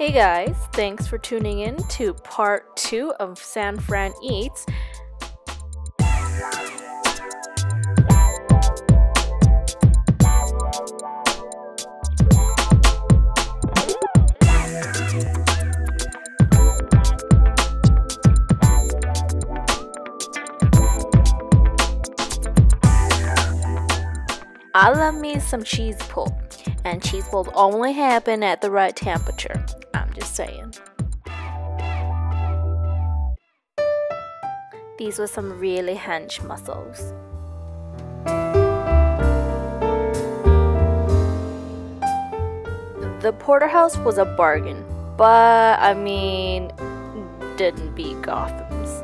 Hey guys, thanks for tuning in to part 2 of San Fran Eats. I love me some cheese pull, and cheese pulls only happen at the right temperature. I'm just saying. These were some really hench mussels. The porterhouse was a bargain, but I mean, didn't beat Gotham's.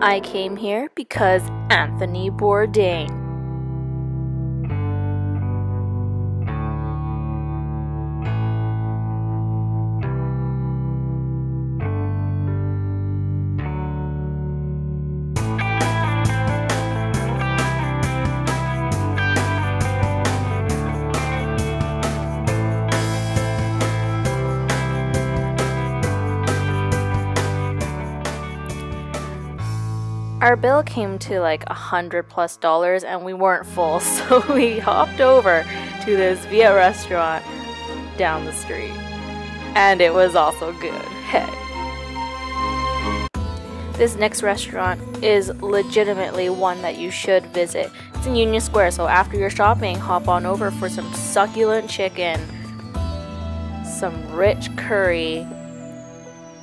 I came here because Anthony Bourdain. Our bill came to like $100+ and we weren't full, so we hopped over to this Viet restaurant down the street. And it was also good. Hey. This next restaurant is legitimately one that you should visit. It's in Union Square, so after your shopping, hop on over for some succulent chicken, some rich curry,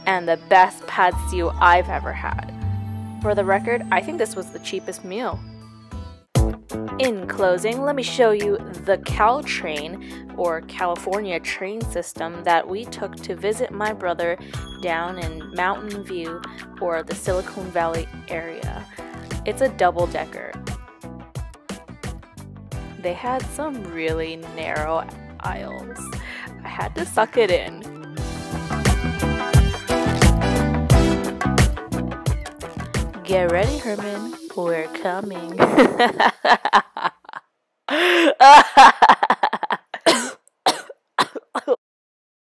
and the best pad see ew I've ever had. For the record, I think this was the cheapest meal. In closing, let me show you the CALTRAIN, or California train system, that we took to visit my brother down in Mountain View, or the Silicon Valley area. It's a double-decker. They had some really narrow aisles. I had to suck it in. Get ready, Herman. We're coming.